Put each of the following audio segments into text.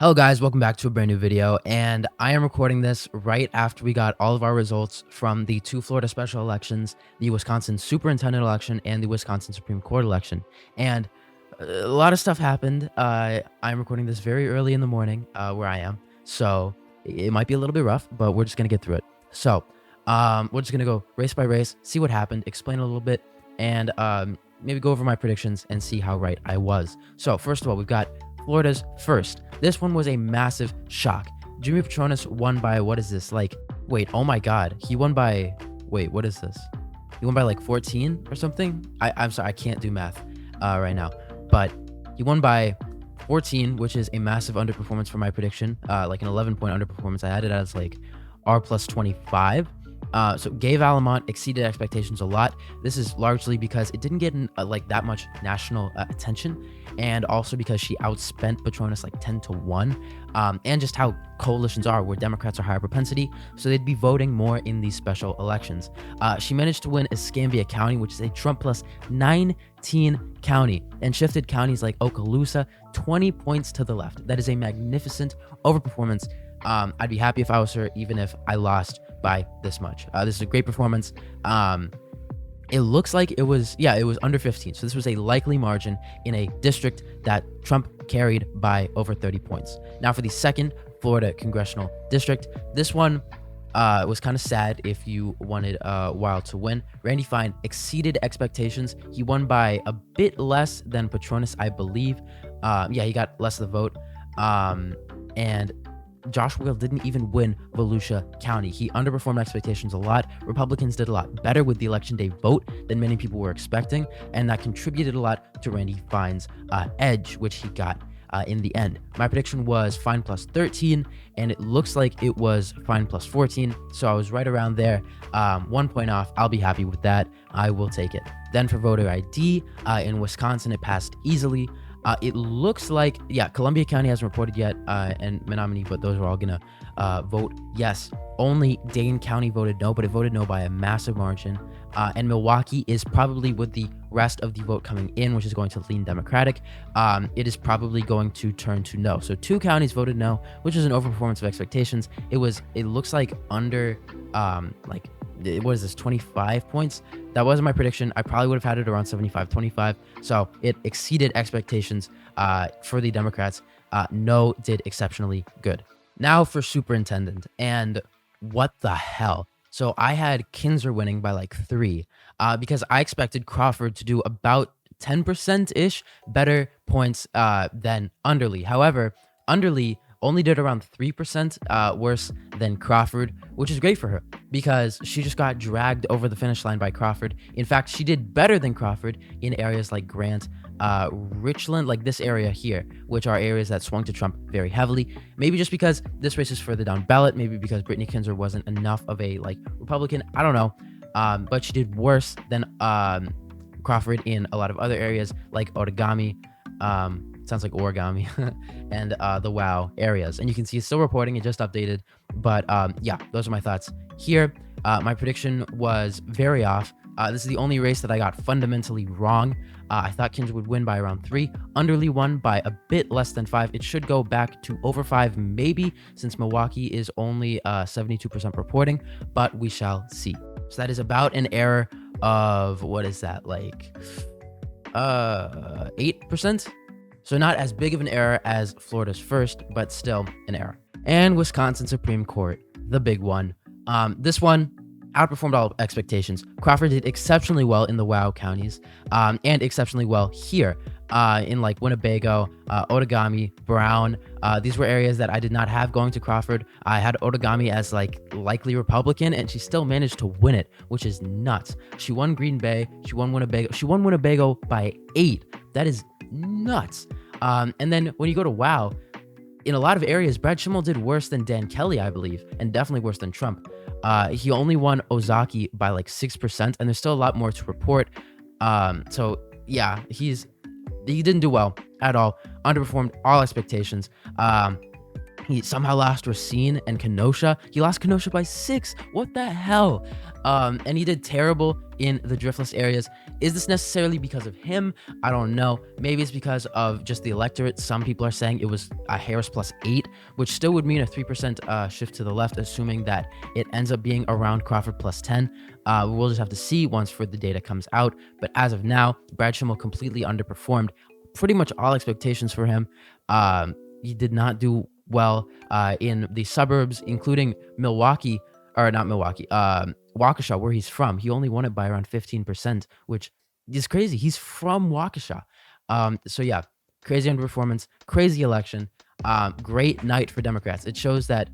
Hello guys, welcome back to a brand new video, and I am recording this right after we got all of our results from the two Florida special elections, the Wisconsin superintendent election and the Wisconsin Supreme Court election. And a lot of stuff happened. I'm recording this very early in the morning where I am, so it might be a little bit rough, but we're just gonna get through it. So we're just gonna go race by race, see what happened, explain a little bit, and maybe go over my predictions and see how right I was. So first of all, we've got Florida's first. This one was a massive shock. Jimmy Petronis won by, what is this? Wait, oh my God. He won by, wait, what is this? He won by like 14 or something? I'm sorry, I can't do math right now. But he won by 14, which is a massive underperformance for my prediction. Like an 11-point underperformance. I had it as like R plus 25. So Gabe Alamont exceeded expectations a lot. This is largely because it didn't get like that much national attention, and also because she outspent Petronis like 10-1, and just how coalitions are, where Democrats are higher propensity, so they'd be voting more in these special elections. She managed to win Escambia County, which is a Trump plus 19 county, and shifted counties like Okaloosa 20 points to the left. That is a magnificent overperformance. I'd be happy if I was her, even if I lost by this much. This is a great performance. It looks like it was under 15. So this was a likely margin in a district that Trump carried by over 30 points. Now for the second Florida congressional district, this one was kind of sad if you wanted Wild to win. Randy Fine exceeded expectations. He won by a bit less than Petronis, I believe. He got less of the vote. And Josh Weil didn't even win Volusia County. He underperformed expectations a lot. Republicans did a lot better with the election day vote than many people were expecting, and that contributed a lot to Randy Fine's edge, which he got in the end. My prediction was Fine plus 13, and it looks like it was Fine plus 14, so I was right around there. 1 point off. I'll be happy with that. I will take it. Then for voter ID, in Wisconsin, it passed easily. It looks like, Columbia County hasn't reported yet, and Menominee, but those are all gonna vote yes. Only Dane County voted no, but it voted no by a massive margin. And Milwaukee is probably, with the rest of the vote coming in, which is going to lean Democratic, it is probably going to turn to no. So 2 counties voted no, which is an overperformance of expectations. It looks like under, what is this, 25 points? That wasn't my prediction. I probably would have had it around 75-25. So it exceeded expectations for the Democrats. No did exceptionally good. Now for superintendent, and what the hell? So I had Kinzer winning by like 3 because I expected Crawford to do about 10%-ish better points than Underly. However, Underly only did around 3% worse than Crawford, which is great for her because she just got dragged over the finish line by Crawford. In fact, she did better than Crawford in areas like Grant, Richland, like this area here, which are areas that swung to Trump very heavily. Maybe just because this race is further down ballot, maybe because Brittany Kinzer wasn't enough of a Republican, I don't know. But she did worse than Crawford in a lot of other areas like Origami, sounds like origami, and the WOW areas. And you can see it's still reporting, it just updated. But those are my thoughts here. My prediction was very off. This is the only race that I got fundamentally wrong. I thought Kinzer would win by around 3. Underly won by a bit less than 5. It should go back to over 5 maybe, since Milwaukee is only 72% reporting, but we shall see. So that is about an error of, what is that, 8%? So not as big of an error as Florida's first, but still an error. And Wisconsin Supreme Court, the big one. This one outperformed all expectations. Crawford did exceptionally well in the WOW counties, and exceptionally well here in like Winnebago, Oregami, Brown. These were areas that I did not have going to Crawford. I had Oregami as likely Republican, and she still managed to win it, which is nuts. She won Green Bay. She won Winnebago. She won Winnebago by 8. That is nuts. And then when you go to WOW, in a lot of areas, Brad Schimmel did worse than Dan Kelly, I believe, and definitely worse than Trump. He only won Ozaki by 6%, and there's still a lot more to report. He didn't do well at all. Underperformed all expectations. He somehow lost Racine and Kenosha. He lost Kenosha by 6. What the hell? And he did terrible in the driftless areas. Is this necessarily because of him? I don't know. Maybe it's because of just the electorate. Some people are saying it was Harris plus 8, which still would mean a 3% shift to the left, assuming that it ends up being around Crawford plus 10. We'll just have to see once the data comes out. But as of now, Brad Schimmel completely underperformed pretty much all expectations for him. He did not do well in the suburbs, including Milwaukee, or not Milwaukee, Waukesha, where he's from. He only won it by around 15%, which is crazy. He's from Waukesha. So yeah, crazy underperformance, crazy election. Great night for Democrats. It shows that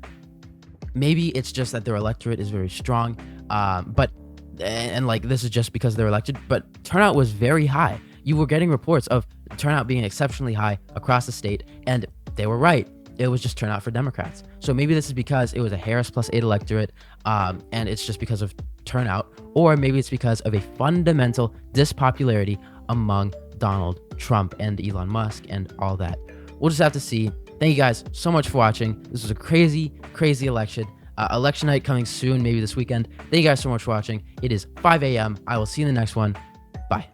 maybe it's just that their electorate is very strong, but like this is just because they're elected, but turnout was very high. You were getting reports of turnout being exceptionally high across the state, and they were right. It was just turnout for Democrats. So maybe this is because it was a Harris plus 8 electorate, and it's just because of turnout, or maybe it's because of a fundamental dispopularity among Donald Trump and Elon Musk and all that. We'll just have to see. Thank you guys so much for watching. This was a crazy, crazy election. Election night coming soon, maybe this weekend. Thank you guys so much for watching. It is 5 a.m. I will see you in the next one.